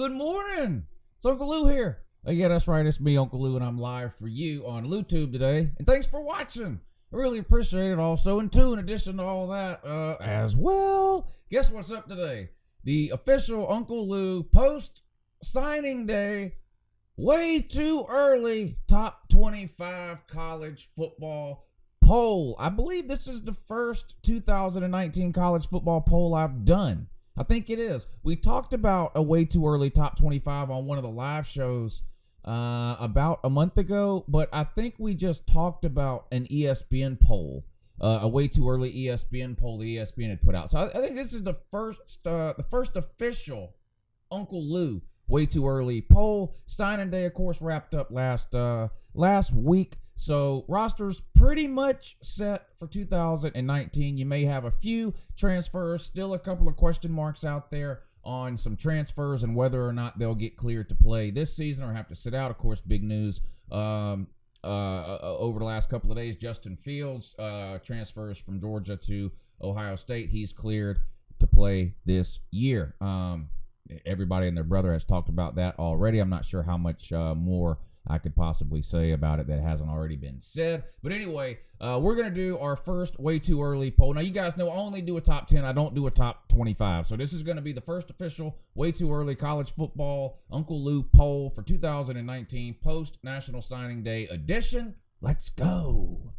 Good morning. It's Uncle Lou here. Yeah, that's right. It's me, Uncle Lou, and I'm live for you on LuTube today. And thanks for watching. I really appreciate it also. And in addition to all that, as well, guess what's up today? The official Uncle Lou post-signing day, way too early, top 25 college football poll. I believe this is the first 2019 college football poll I've done. I think it is. We talked about a way too early top 25 on one of the live shows about a month ago, but I think we just talked about an ESPN poll, a way too early ESPN poll the ESPN had put out. So I think this is the first official Uncle Lou way too early poll. Signing day, of course, wrapped up last week. So rosters pretty much set for 2019. You may have a few transfers, still a couple of question marks out there on some transfers and whether or not they'll get cleared to play this season or have to sit out. Of course, big news over the last couple of days. Justin Fields transfers from Georgia to Ohio State. He's cleared to play this year. Everybody and their brother has talked about that already. I'm not sure how much more I could possibly say about it that hasn't already been said. But anyway, we're going to do our first way too early poll. Now, you guys know I only do a top 10. I don't do a top 25. So this is going to be the first official way too early college football Uncle Lou poll for 2019 post-National Signing Day edition. Let's go.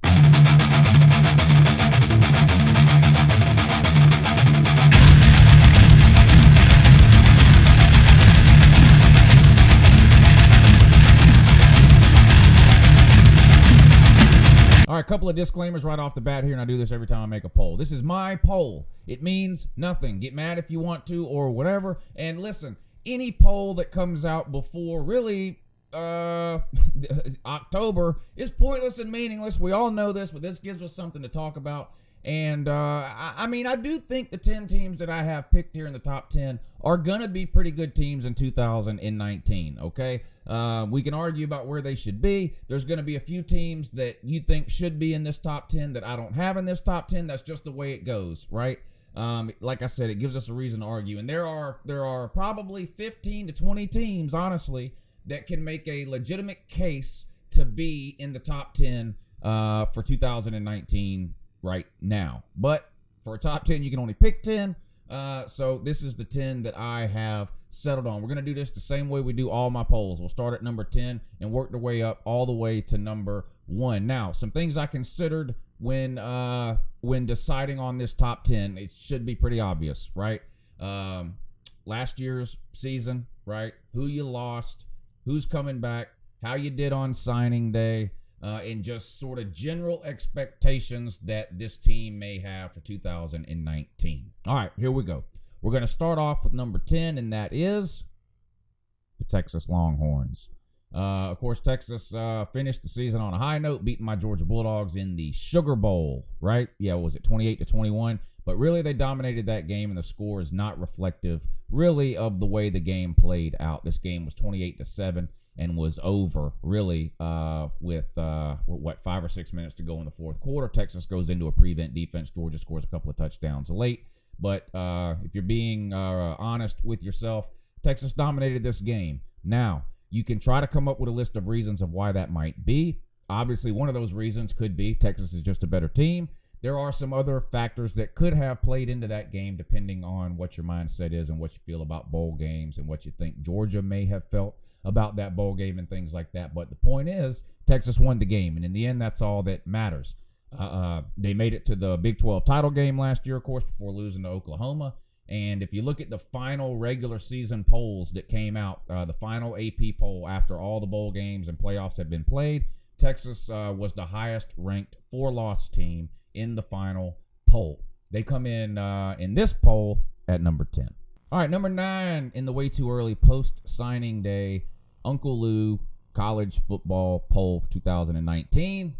All right, a couple of disclaimers right off the bat here, and I do this every time I make a poll. This is my poll. It means nothing. Get mad if you want to or whatever. And listen, any poll that comes out before really October is pointless and meaningless. We all know this, but this gives us something to talk about. And I mean, I do think the 10 teams that I have picked here in the top 10 are going to be pretty good teams in 2019, okay? We can argue about where they should be. There's going to be a few teams that you think should be in this top 10 that I don't have in this top 10. That's just the way it goes, right? Like I said, it gives us a reason to argue. And there are probably 15 to 20 teams, honestly, that can make a legitimate case to be in the top 10 for 2019 right now. But for a top 10, you can only pick 10. So this is the 10 that I have settled on. We're going to do this the same way we do all my polls. We'll start at number 10 and work the way up all the way to number 1. Now, some things I considered when deciding on this top 10, it should be pretty obvious, right? Last year's season, right? Who you lost, who's coming back, how you did on signing day, and just sort of general expectations that this team may have for 2019. All right, here we go. We're going to start off with number 10, and that is the Texas Longhorns. Of course, Texas finished the season on a high note, beating my Georgia Bulldogs in the Sugar Bowl, right? Yeah, was it 28-21? But really, they dominated that game, and the score is not reflective, really, of the way the game played out. This game was 28-7. And was over, really, with 5 or 6 minutes to go in the fourth quarter. Texas goes into a prevent defense. Georgia scores a couple of touchdowns late. But if you're being honest with yourself, Texas dominated this game. Now, you can try to come up with a list of reasons of why that might be. Obviously, one of those reasons could be Texas is just a better team. There are some other factors that could have played into that game, depending on what your mindset is and what you feel about bowl games and what you think Georgia may have felt about that bowl game and things like that. But the point is, Texas won the game, and in the end, that's all that matters. They made it to the Big 12 title game last year, of course, before losing to Oklahoma. And if you look at the final regular season polls that came out, the final AP poll after all the bowl games and playoffs had been played, Texas was the highest-ranked 4-loss team in the final poll. They come in this poll at number 10. All right, number 9 in the way too early post-signing day Uncle Lou college football poll for 2019,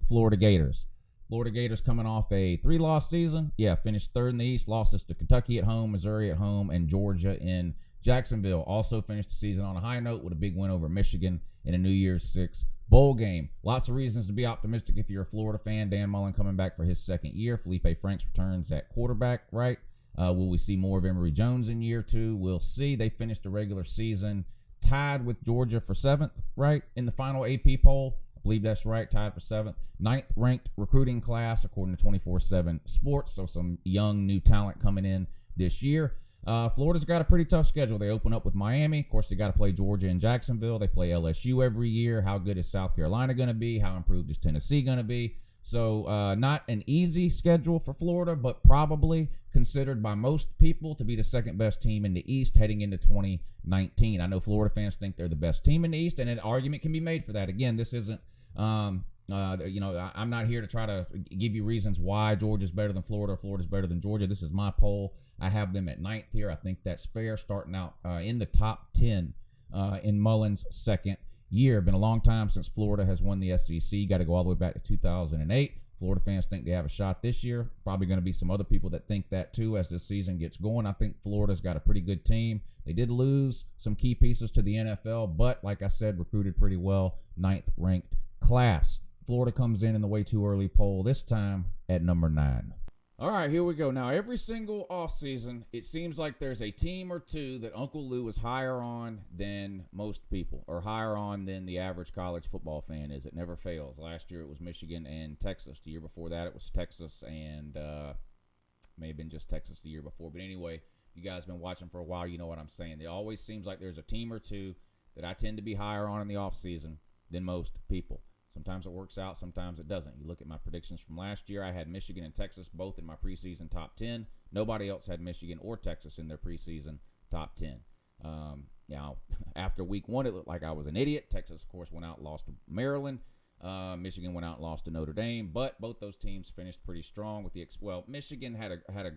Florida Gators. Florida Gators coming off a 3-loss season. Yeah, finished 3rd in the East, lost us to Kentucky at home, Missouri at home, and Georgia in Jacksonville. Also finished the season on a high note with a big win over Michigan in a New Year's 6 bowl game. Lots of reasons to be optimistic if you're a Florida fan. Dan Mullen coming back for his second year. Felipe Franks returns at quarterback, right? Will we see more of Emory Jones in year 2? We'll see. They finished the regular season tied with Georgia for 7th, right, in the final AP poll. I believe that's right, tied for 7th. 9th ranked recruiting class, according to 24/7 Sports. So some young, new talent coming in this year. Florida's got a pretty tough schedule. They open up with Miami. Of course, they got to play Georgia and Jacksonville. They play LSU every year. How good is South Carolina going to be? How improved is Tennessee going to be? So not an easy schedule for Florida, but probably considered by most people to be the second best team in the East heading into 2019. I know Florida fans think they're the best team in the East, and an argument can be made for that. Again, this isn't, I'm not here to try to give you reasons why Georgia's better than Florida or Florida's better than Georgia. This is my poll. I have them at 9th here. I think that's fair, starting out in the top 10 in Mullen's second year. Been a long time since Florida has won the SEC. Got to go all the way back to 2008. Florida fans think they have a shot this year. Probably going to be some other people that think that too as this season gets going. I think Florida's got a pretty good team. They did lose some key pieces to the NFL, but like I said, recruited pretty well. 9th ranked class. Florida comes in the way too early poll, this time at number 9. All right, here we go. Now, every single offseason, it seems like there's a team or two that Uncle Lou is higher on than most people, or higher on than the average college football fan is. It never fails. Last year, it was Michigan and Texas. The year before that, it was Texas and may have been just Texas the year before. But anyway, you guys have been watching for a while. You know what I'm saying. It always seems like there's a team or two that I tend to be higher on in the offseason than most people. Sometimes it works out, sometimes it doesn't. You look at my predictions from last year, I had Michigan and Texas both in my preseason top 10. Nobody else had Michigan or Texas in their preseason top 10. Now, after week 1, it looked like I was an idiot. Texas, of course, went out and lost to Maryland. Michigan went out and lost to Notre Dame. But both those teams finished pretty strong. Michigan had a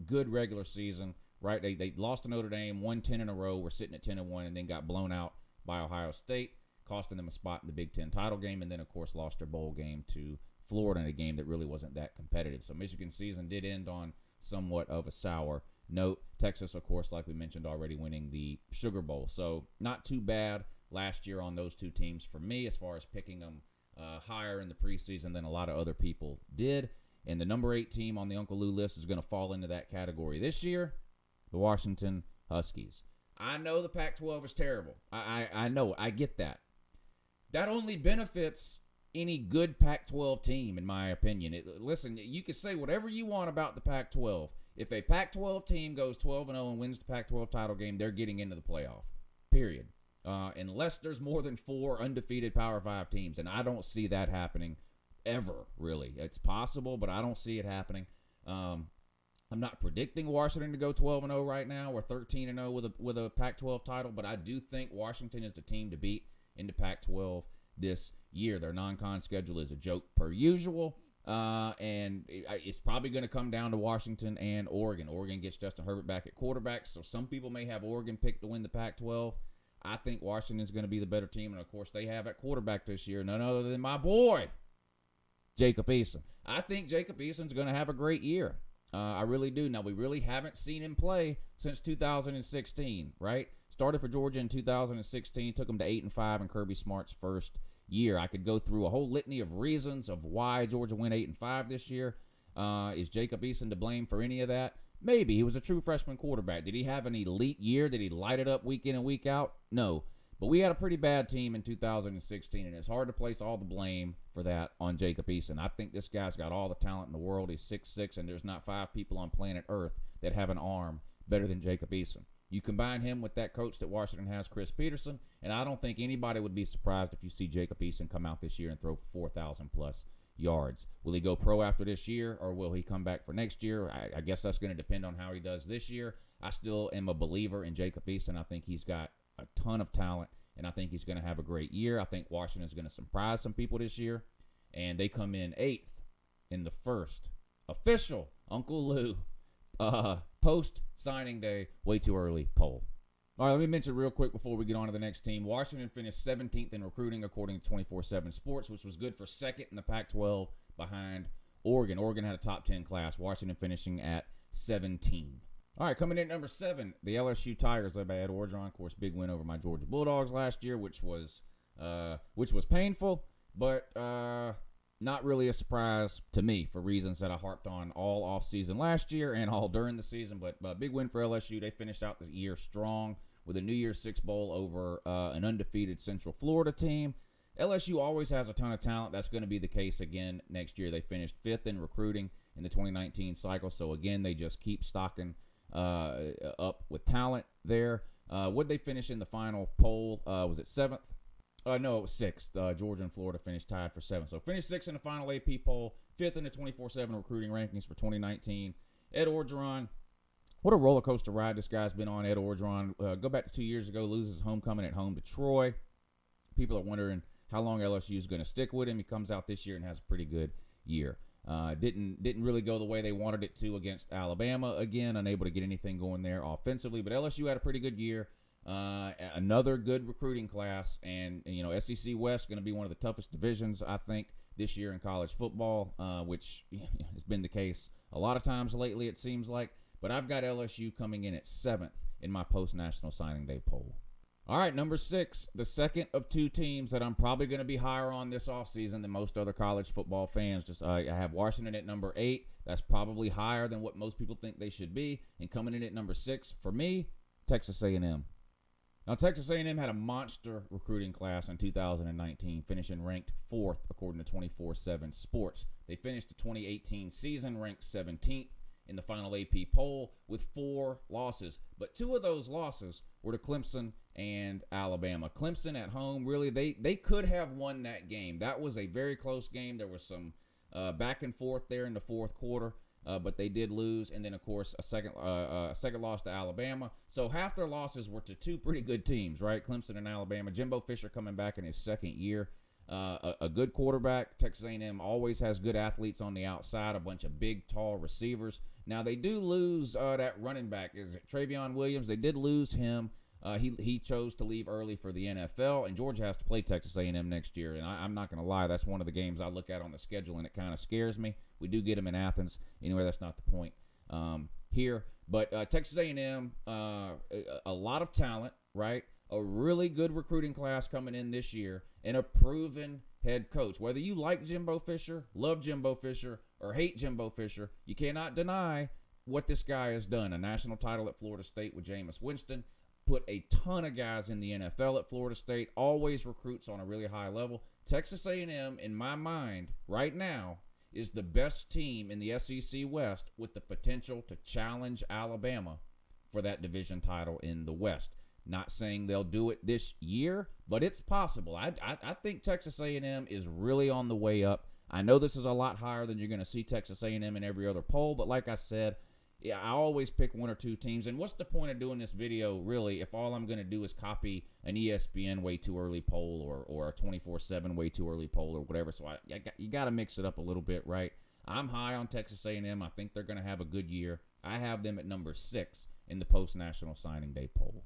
good regular season, right? They lost to Notre Dame, won 10 in a row, were sitting at 10-1, and then got blown out by Ohio State, costing them a spot in the Big Ten title game, and then, of course, lost their bowl game to Florida in a game that really wasn't that competitive. So Michigan's season did end on somewhat of a sour note. Texas, of course, like we mentioned already, winning the Sugar Bowl. So not too bad last year on those two teams for me as far as picking them higher in the preseason than a lot of other people did. And the number 8 team on the Uncle Lou list is going to fall into that category this year, the Washington Huskies. I know the Pac-12 is terrible. I know. I get that. That only benefits any good Pac-12 team, in my opinion. Listen, you can say whatever you want about the Pac-12. If a Pac-12 team goes 12-0 and wins the Pac-12 title game, they're getting into the playoff, period. Unless there's more than 4 undefeated Power 5 teams, and I don't see that happening ever, really. It's possible, but I don't see it happening. I'm not predicting Washington to go 12-0 right now or 13-0 with a Pac-12 title, but I do think Washington is the team to beat in the Pac-12 this year. Their non-con schedule is a joke per usual, and it's probably going to come down to Washington and Oregon. Oregon gets Justin Herbert back at quarterback, so some people may have Oregon picked to win the Pac-12. I think Washington's going to be the better team, and of course they have at quarterback this year none other than my boy, Jacob Eason. I think Jacob Eason's going to have a great year. I really do. Now, we really haven't seen him play since 2016, right? Started for Georgia in 2016, took him to 8-5 in Kirby Smart's first year. I could go through a whole litany of reasons of why Georgia went 8-5 this year. Is Jacob Eason to blame for any of that? Maybe. He was a true freshman quarterback. Did he have an elite year? Did he light it up week in and week out? No. But we had a pretty bad team in 2016, and it's hard to place all the blame for that on Jacob Eason. I think this guy's got all the talent in the world. He's 6'6", and there's not 5 people on planet Earth that have an arm better than Jacob Eason. You combine him with that coach that Washington has, Chris Peterson, and I don't think anybody would be surprised if you see Jacob Eason come out this year and throw 4,000-plus yards. Will he go pro after this year, or will he come back for next year? I guess that's going to depend on how he does this year. I still am a believer in Jacob Eason. I think he's got a ton of talent, and I think he's going to have a great year. I think Washington's going to surprise some people this year, and they come in 8th in the first official Uncle Lou post-signing day, way too early poll. All right, let me mention real quick before we get on to the next team. Washington finished 17th in recruiting according to 24/7 Sports, which was good for second in the Pac-12 behind Oregon. Oregon had a top 10 class. Washington finishing at 17. All right, coming in at number 7, the LSU Tigers led by Ed Orgeron. Of course, big win over my Georgia Bulldogs last year, which was painful, but Not really a surprise to me for reasons that I harped on all offseason last year and all during the season. But big win for LSU. They finished out the year strong with a New Year's Six Bowl over an undefeated Central Florida team. LSU always has a ton of talent. That's going to be the case again next year. They finished 5th in recruiting in the 2019 cycle. So, again, they just keep stocking up with talent there. Would they finish in the final poll? Was it 7th? No, it was 6th. Georgia and Florida finished tied for 7th. So, finished 6th in the final AP poll, 5th in the 24/7 recruiting rankings for 2019. Ed Orgeron. What a roller coaster ride this guy's been on, Ed Orgeron. Go back to 2 years ago, loses homecoming at home to Troy. People are wondering how long LSU is going to stick with him. He comes out this year and has a pretty good year. Didn't really go the way they wanted it to against Alabama. Again, unable to get anything going there offensively. But LSU had a pretty good year. Another good recruiting class. And SEC West going to be one of the toughest divisions, I think, this year in college football, which has been the case a lot of times lately, it seems like. But I've got LSU coming in at 7th in my post-National Signing Day poll. All right, number 6, the second of 2 teams that I'm probably going to be higher on this offseason than most other college football fans. I have Washington at number 8. That's probably higher than what most people think they should be. And coming in at number 6, for me, Texas A&M. Now, Texas A&M had a monster recruiting class in 2019, finishing ranked 4th according to 24/7 Sports. They finished the 2018 season ranked 17th in the final AP poll with 4 losses. But 2 of those losses were to Clemson and Alabama. Clemson at home, really, they could have won that game. That was a very close game. There was some back and forth there in the fourth quarter, but they did lose. And then, of course, a second loss to Alabama. So half their losses were to 2 pretty good teams, right? Clemson and Alabama. Jimbo Fisher coming back in his second year. A good quarterback. Texas A&M always has good athletes on the outside, a bunch of big, tall receivers. Now, they do lose that running back. Is it Travion Williams? They did lose him. He chose to leave early for the NFL, and Georgia has to play Texas A&M next year. And I'm not going to lie, that's one of the games I look at on the schedule, and it kind of scares me. We do get them in Athens. Anyway, that's not the point here. But Texas A&M, a lot of talent, right? A really good recruiting class coming in this year, and a proven head coach. Whether you like Jimbo Fisher, love Jimbo Fisher, or hate Jimbo Fisher, you cannot deny what this guy has done. A national title at Florida State with Jameis Winston, put a ton of guys in the NFL at Florida State, always recruits on a really high level. Texas A&M, in my mind, right now, is the best team in the SEC West with the potential to challenge Alabama for that division title in the West. Not saying they'll do it this year, but it's possible. I think Texas A&M is really on the way up. I know this is a lot higher than you're going to see Texas A&M in every other poll, but like I said, yeah, I always pick 1 or 2 teams. And what's the point of doing this video, really, if all I'm going to do is copy an ESPN way too early poll or a 24/7 way too early poll or whatever? So you got to mix it up a little bit, right? I'm high on Texas A&M. I think they're going to have a good year. I have them at number 6 in the post-National Signing Day poll.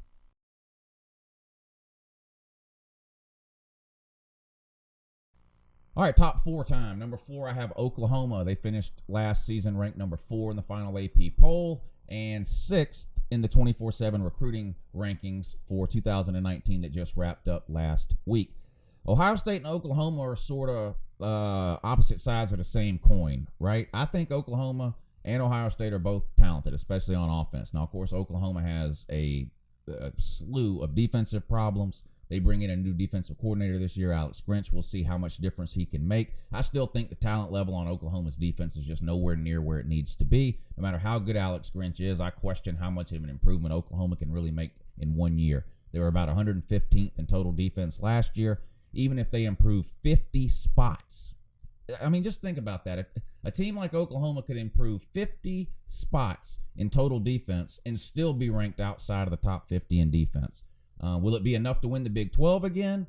All right, top 4 time. Number 4, I have Oklahoma. They finished last season ranked number 4 in the final AP poll and 6th in the 24/7 recruiting rankings for 2019 that just wrapped up last week. Ohio State and Oklahoma are sort of opposite sides of the same coin, right? I think Oklahoma and Ohio State are both talented, especially on offense. Now, of course, Oklahoma has a slew of defensive problems. They bring in a new defensive coordinator this year, Alex Grinch. We'll see how much difference he can make. I still think the talent level on Oklahoma's defense is just nowhere near where it needs to be. No matter how good Alex Grinch is, I question how much of an improvement Oklahoma can really make in 1 year. They were about 115th in total defense last year. Even if they improve 50 spots, I mean, just think about that. A team like Oklahoma could improve 50 spots in total defense and still be ranked outside of the top 50 in defense. Will it be enough to win the Big 12 again?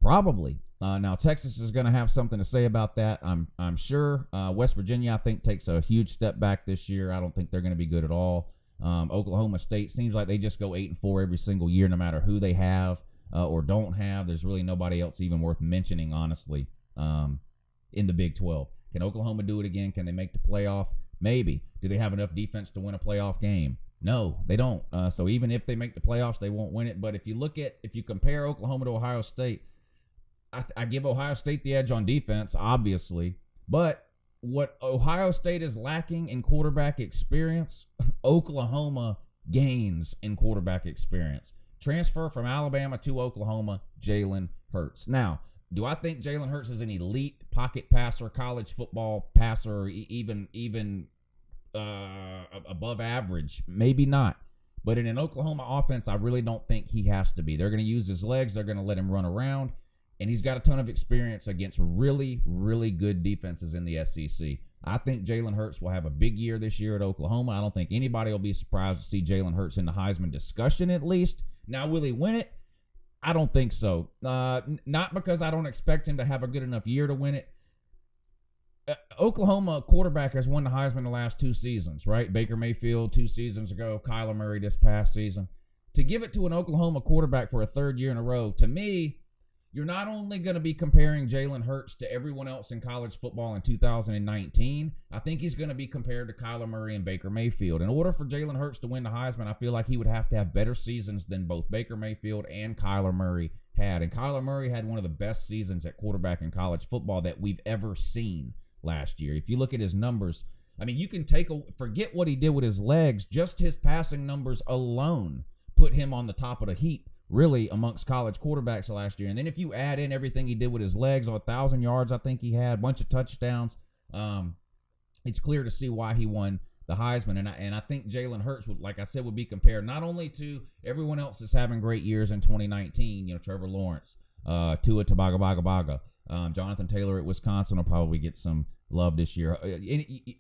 Probably. Now, Texas is going to have something to say about that, I'm sure. West Virginia, I think, takes a huge step back this year. I don't think they're going to be good at all. Oklahoma State seems like they just go 8-4 every single year, no matter who they have or don't have. There's really nobody else even worth mentioning, honestly, in the Big 12. Can Oklahoma do it again? Can they make the playoff? Maybe. Do they have enough defense to win a playoff game? No, they don't. So even if they make the playoffs, they won't win it. But if you compare Oklahoma to Ohio State, I give Ohio State the edge on defense, obviously, but what Ohio State is lacking in quarterback experience, Oklahoma gains in quarterback experience. Transfer from Alabama to Oklahoma, Jalen Hurts. Now, do I think Jalen Hurts is an elite pocket passer, college football passer, or even above average? Maybe not. But in an Oklahoma offense, I really don't think he has to be. They're going to use his legs. They're going to let him run around. And he's got a ton of experience against really, really good defenses in the SEC. I think Jalen Hurts will have a big year this year at Oklahoma. I don't think anybody will be surprised to see Jalen Hurts in the Heisman discussion at least. Now, will he win it? I don't think so. Not because I don't expect him to have a good enough year to win it. Oklahoma quarterback has won the Heisman the last 2 seasons, right? Baker Mayfield 2 seasons ago, Kyler Murray this past season. To give it to an Oklahoma quarterback for a 3rd year in a row, to me, you're not only going to be comparing Jalen Hurts to everyone else in college football in 2019, I think he's going to be compared to Kyler Murray and Baker Mayfield. In order for Jalen Hurts to win the Heisman, I feel like he would have to have better seasons than both Baker Mayfield and Kyler Murray had. And Kyler Murray had one of the best seasons at quarterback in college football that we've ever seen last year. If you look at his numbers, I mean, you can forget what he did with his legs. Just his passing numbers alone put him on the top of the heap, really, amongst college quarterbacks last year. And then if you add in everything he did with his legs, 1,000 yards I think he had, a bunch of touchdowns, it's clear to see why he won the Heisman. And I think Jalen Hurts, like I said, would be compared not only to everyone else that's having great years in 2019, Trevor Lawrence, Tua Tagovailoa, Jonathan Taylor at Wisconsin will probably get some love this year.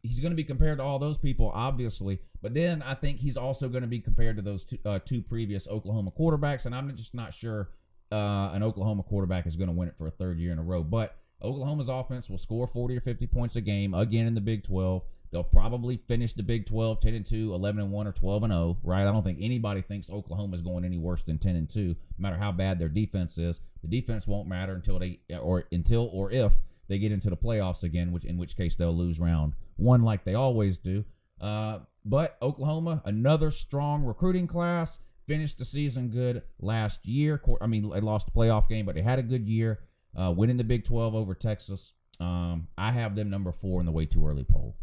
He's going to be compared to all those people, obviously, but then I think he's also going to be compared to those two previous Oklahoma quarterbacks, and I'm just not sure an Oklahoma quarterback is going to win it for a 3rd year in a row. But Oklahoma's offense will score 40 or 50 points a game again in the Big 12. They'll probably finish the Big 12 10-2, 11-1, or 12-0, right? I don't think anybody thinks Oklahoma is going any worse than 10-2, no matter how bad their defense is. The defense won't matter until if they get into the playoffs again, in which case they'll lose round 1 like they always do. But Oklahoma, another strong recruiting class, finished the season good last year. I mean, they lost the playoff game, but they had a good year, winning the Big 12 over Texas. I have them number 4 in the way too early poll.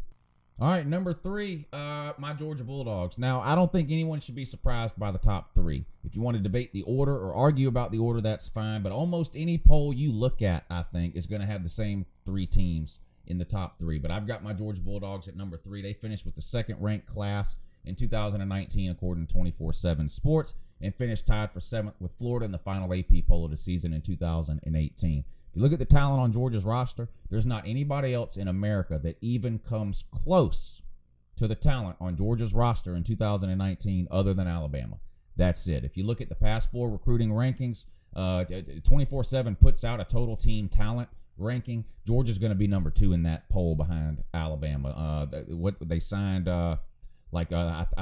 All right, number 3, my Georgia Bulldogs. Now, I don't think anyone should be surprised by the top 3. If you want to debate the order or argue about the order, that's fine. But almost any poll you look at, I think, is going to have the same 3 teams in the top 3. But I've got my Georgia Bulldogs at number 3. They finished with the 2nd-ranked class in 2019, according to 24/7 Sports, and finished tied for 7th with Florida in the final AP poll of the season in 2018. If you look at the talent on Georgia's roster, there's not anybody else in America that even comes close to the talent on Georgia's roster in 2019 other than Alabama. That's it. If you look at the past 4 recruiting rankings, 24/7 puts out a total team talent ranking. Georgia's going to be number 2 in that poll behind Alabama. What they signed, I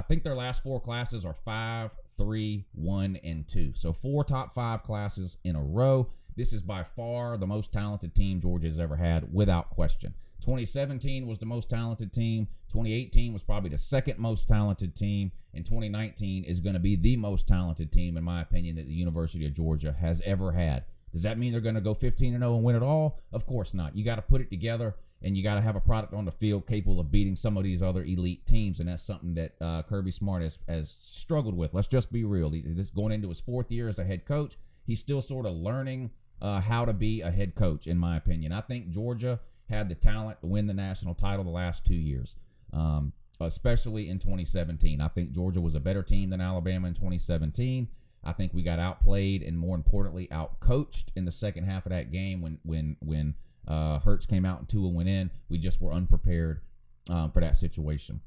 think their last 4 classes are 5, 3, 1, and 2. So 4 top 5 classes in a row. This is by far the most talented team Georgia has ever had, without question. 2017 was the most talented team. 2018 was probably the 2nd most talented team. And 2019 is going to be the most talented team, in my opinion, that the University of Georgia has ever had. Does that mean they're going to go 15-0 and win it all? Of course not. You got to put it together, and you got to have a product on the field capable of beating some of these other elite teams, and that's something that Kirby Smart has struggled with. Let's just be real. He's going into his 4th year as a head coach. He's still sort of learning how to be a head coach, in my opinion. I think Georgia had the talent to win the national title the last 2 years, especially in 2017. I think Georgia was a better team than Alabama in 2017. I think we got outplayed and, more importantly, outcoached in the second half of that game when Hurts came out and Tua went in. We just were unprepared for that situation.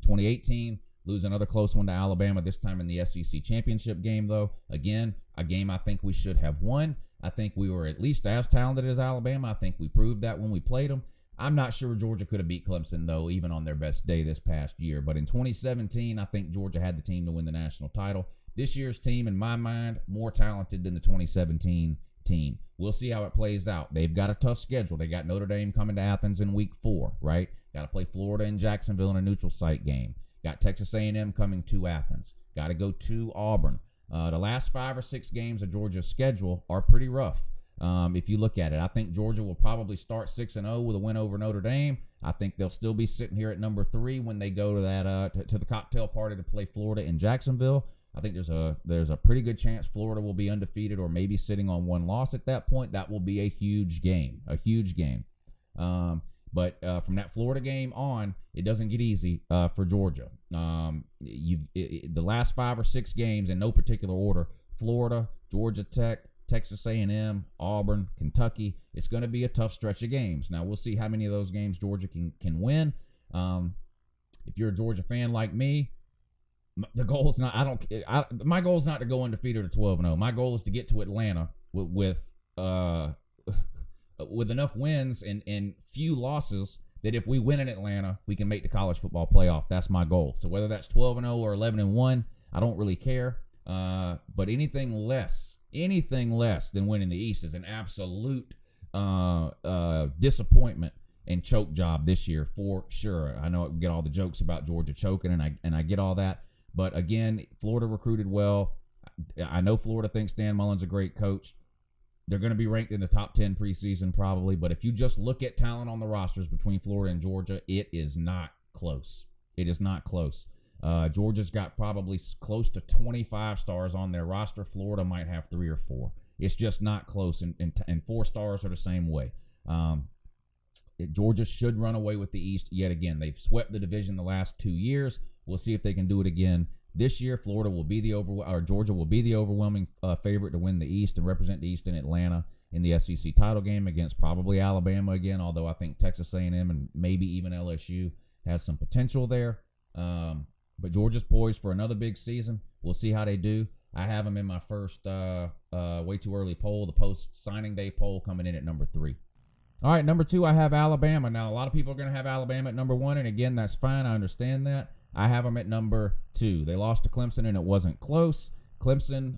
2018, lose another close one to Alabama, this time in the SEC championship game, though. Again, a game I think we should have won. I think we were at least as talented as Alabama. I think we proved that when we played them. I'm not sure Georgia could have beat Clemson, though, even on their best day this past year. But in 2017, I think Georgia had the team to win the national title. This year's team, in my mind, more talented than the 2017 team. We'll see how it plays out. They've got a tough schedule. They got Notre Dame coming to Athens in week 4, right? Got to play Florida and Jacksonville in a neutral site game. Got Texas A&M coming to Athens. Got to go to Auburn. The last 5 or 6 games of Georgia's schedule are pretty rough. If you look at it, I think Georgia will probably start 6-0 with a win over Notre Dame. I think they'll still be sitting here at number 3 when they go to that to the cocktail party to play Florida in Jacksonville. I think there's a pretty good chance Florida will be undefeated or maybe sitting on 1 loss at that point. That will be a huge game. But from that Florida game on, it doesn't get easy for Georgia. The last 5 or 6 games in no particular order: Florida, Georgia Tech, Texas A&M, Auburn, Kentucky. It's going to be a tough stretch of games. Now, we'll see how many of those games Georgia can win. If you're a Georgia fan like me, the goal is not. My goal is not to go undefeated or 12-0. My goal is to get to Atlanta with enough wins and few losses that if we win in Atlanta, we can make the college football playoff. That's my goal. So whether that's 12-0 or 11-1, I don't really care. But anything less than winning the East is an absolute disappointment and choke job this year for sure. I know I get all the jokes about Georgia choking, and I get all that. But again, Florida recruited well. I know Florida thinks Dan Mullen's a great coach. They're going to be ranked in the top 10 preseason probably. But if you just look at talent on the rosters between Florida and Georgia, it is not close. It is not close. Georgia's got probably close to 25 stars on their roster. Florida might have 3 or 4. It's just not close, and 4 stars are the same way. Georgia should run away with the East yet again. They've swept the division the last 2 years. We'll see if they can do it again this year. Georgia will be the overwhelming favorite to win the East and represent the East in Atlanta in the SEC title game against probably Alabama again. Although I think Texas A&M and maybe even LSU has some potential there. But Georgia's poised for another big season. We'll see how they do. I have them in my first way too early poll, the post-signing day poll, coming in at number 3. All right, number 2, I have Alabama. Now, a lot of people are going to have Alabama at number 1, and again, that's fine. I understand that. I have them at number 2. They lost to Clemson, and it wasn't close. Clemson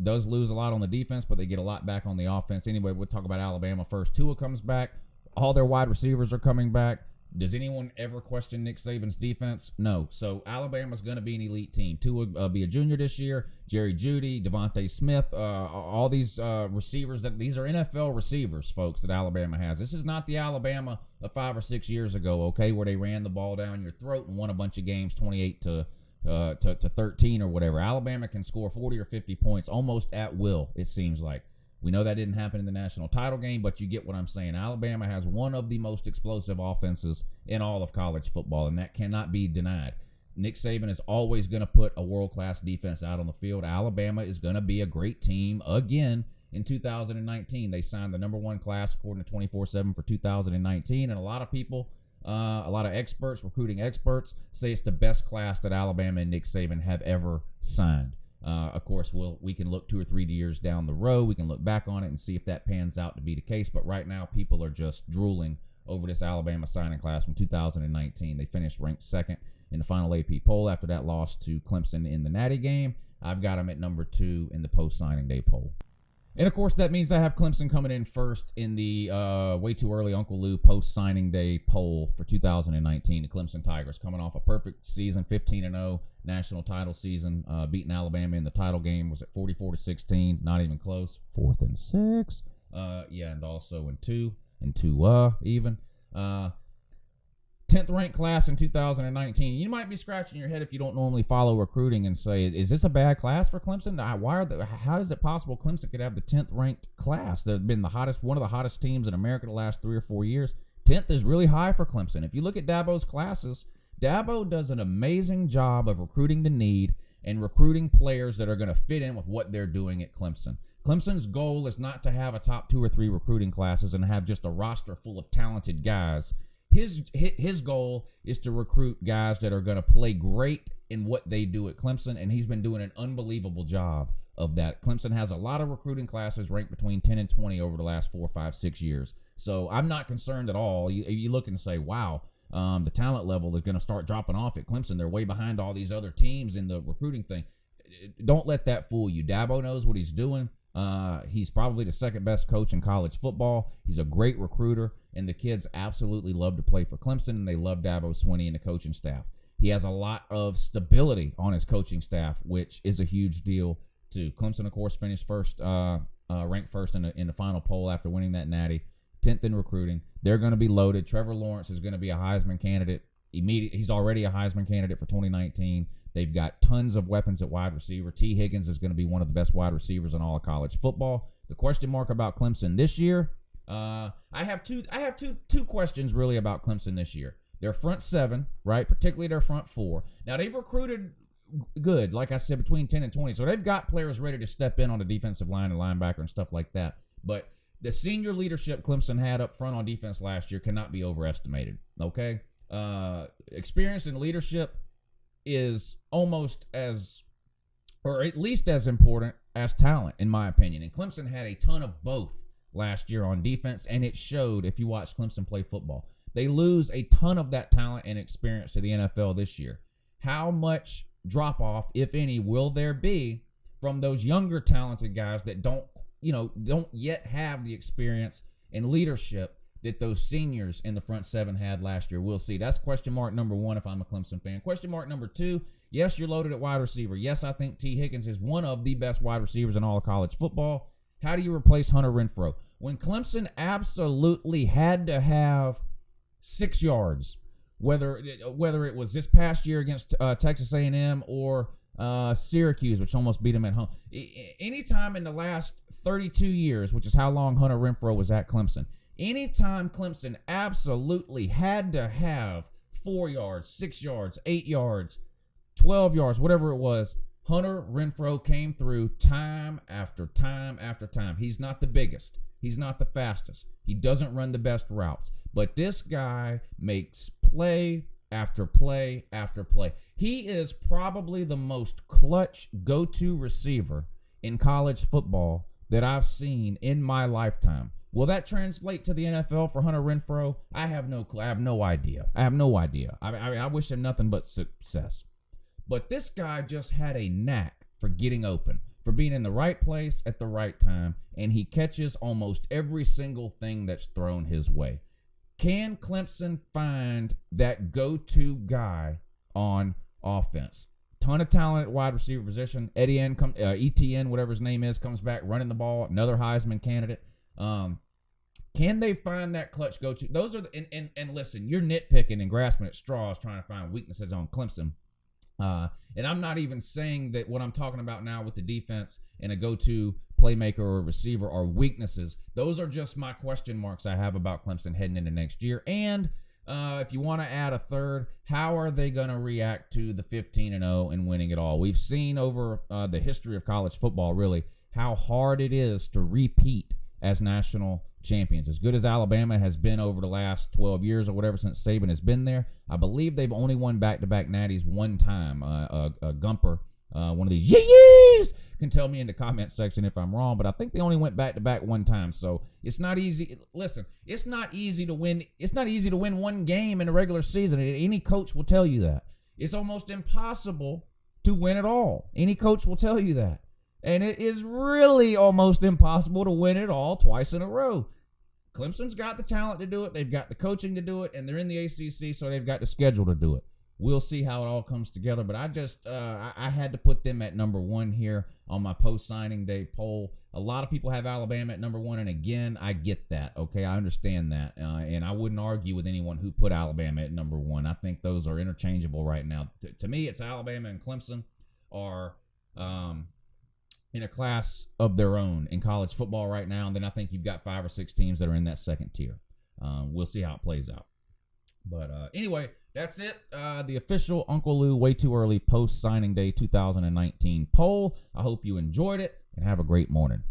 does lose a lot on the defense, but they get a lot back on the offense. Anyway, we'll talk about Alabama first. Tua comes back. All their wide receivers are coming back. Does anyone ever question Nick Saban's defense? No. So Alabama's going to be an elite team. Tua will be a junior this year. Jerry Jeudy, Devontae Smith, all these receivers. These are NFL receivers, folks, that Alabama has. This is not the Alabama of 5 or 6 years ago, okay, where they ran the ball down your throat and won a bunch of games 28 to 13 or whatever. Alabama can score 40 or 50 points almost at will, it seems like. We know that didn't happen in the national title game, but you get what I'm saying. Alabama has one of the most explosive offenses in all of college football, and that cannot be denied. Nick Saban is always going to put a world-class defense out on the field. Alabama is going to be a great team again in 2019. They signed the number 1 class according to 24/7 for 2019, and a lot of people, a lot of experts, recruiting experts, say it's the best class that Alabama and Nick Saban have ever signed. Of course, we can look 2 or 3 years down the road. We can look back on it and see if that pans out to be the case. But right now, people are just drooling over this Alabama signing class from 2019. They finished ranked 2nd in the final AP poll after that loss to Clemson in the Natty game. I've got them at number 2 in the post-signing day poll. And, of course, that means I have Clemson coming in first in the way too early Uncle Lou post-signing day poll for 2019. The Clemson Tigers coming off a perfect season, 15-0 national title season, beating Alabama in the title game. Was at 44-16, not even close. 4th and 6. And also in 2 even. 10th ranked class in 2019. You might be scratching your head if you don't normally follow recruiting and say, is this a bad class for Clemson? How is it possible Clemson could have the 10th ranked class? They've been one of the hottest teams in America the last 3 or 4 years. 10th is really high for Clemson. If you look at Dabo's classes, Dabo does an amazing job of recruiting the need and recruiting players that are going to fit in with what they're doing at Clemson. Clemson's goal is not to have a top 2 or 3 recruiting classes and have just a roster full of talented guys. His goal is to recruit guys that are going to play great in what they do at Clemson, and he's been doing an unbelievable job of that. Clemson has a lot of recruiting classes ranked between 10 and 20 over the last 4, 5, 6 years. So I'm not concerned at all. You look and say, wow, the talent level is going to start dropping off at Clemson. They're way behind all these other teams in the recruiting thing. Don't let that fool you. Dabo knows what he's doing. He's probably the 2nd best coach in college football. He's a great recruiter, and the kids absolutely love to play for Clemson, and they love Dabo Swinney and the coaching staff. He has a lot of stability on his coaching staff, which is a huge deal too. Clemson, of course, finished first ranked first in the final poll after winning that natty, 10th in recruiting. They're going to be loaded. Trevor Lawrence is going to be a Heisman candidate. He's already a Heisman candidate for 2019. They've got tons of weapons at wide receiver. T. Higgins is going to be one of the best wide receivers in all of college football. The question mark about Clemson this year, I have two questions really about Clemson this year. Their front seven, right? Particularly their front four. Now, they've recruited good, like I said, between 10 and 20. So they've got players ready to step in on the defensive line and linebacker and stuff like that. But the senior leadership Clemson had up front on defense last year cannot be overestimated, okay? Experience and leadership is almost as, or at least as important as talent, in my opinion. And Clemson had a ton of both last year on defense, and it showed if you watch Clemson play football. They lose a ton of that talent and experience to the NFL this year. How much drop-off, if any, will there be from those younger talented guys that don't yet have the experience and leadership that those seniors in the front seven had last year? We'll see. That's question mark number one if I'm a Clemson fan. Question mark number two, yes, you're loaded at wide receiver. Yes, I think T. Higgins is one of the best wide receivers in all of college football. How do you replace Hunter Renfrow? When Clemson absolutely had to have 6 yards, whether it was this past year against Texas A&M or Syracuse, which almost beat them at home. Anytime in the last 32 years, which is how long Hunter Renfrow was at Clemson, anytime Clemson absolutely had to have 4 yards, 6 yards, 8 yards, 12 yards, whatever it was, Hunter Renfrow came through time after time after time. He's not the biggest. He's not the fastest. He doesn't run the best routes. But this guy makes play after play after play. He is probably the most clutch go-to receiver in college football that I've seen in my lifetime. Will that translate to the NFL for Hunter Renfrow? I have no clue. I have no idea. I wish him nothing but success. But this guy just had a knack for getting open, for being in the right place at the right time, and he catches almost every single thing that's thrown his way. Can Clemson find that go-to guy on offense? Ton of talent at wide receiver position. Etienne, whatever his name is, comes back running the ball. Another Heisman candidate. Can they find that clutch go-to? Those are and listen, you're nitpicking and grasping at straws trying to find weaknesses on Clemson. And I'm not even saying that what I'm talking about now with the defense and a go-to playmaker or receiver are weaknesses. Those are just my question marks I have about Clemson heading into next year. And if you want to add a third, how are they going to react to the 15-0 and winning it all? We've seen over the history of college football, really, how hard it is to repeat as national champions. As good as Alabama has been over the last 12 years or whatever since Saban has been there, I believe they've only won back-to-back natties one time. Gumper, one of these yees, can tell me in the comment section if I'm wrong, but I think they only went back-to-back one time. So it's not easy. Listen, it's not easy to win. It's not easy to win one game in the regular season. Any coach will tell you that. It's almost impossible to win it all. Any coach will tell you that. And it is really almost impossible to win it all twice in a row. Clemson's got the talent to do it. They've got the coaching to do it. And they're in the ACC, so they've got the schedule to do it. We'll see how it all comes together. But I had to put them at number one here on my post-signing day poll. A lot of people have Alabama at number one. And again, I get that. Okay, I understand that. And I wouldn't argue with anyone who put Alabama at number one. I think those are interchangeable right now. To me, it's Alabama and Clemson are in a class of their own in college football right now. And then I think you've got 5 or 6 teams that are in that second tier. We'll see how it plays out. But anyway, that's it. The official Uncle Lou Way Too Early post-signing day 2019 poll. I hope you enjoyed it and have a great morning.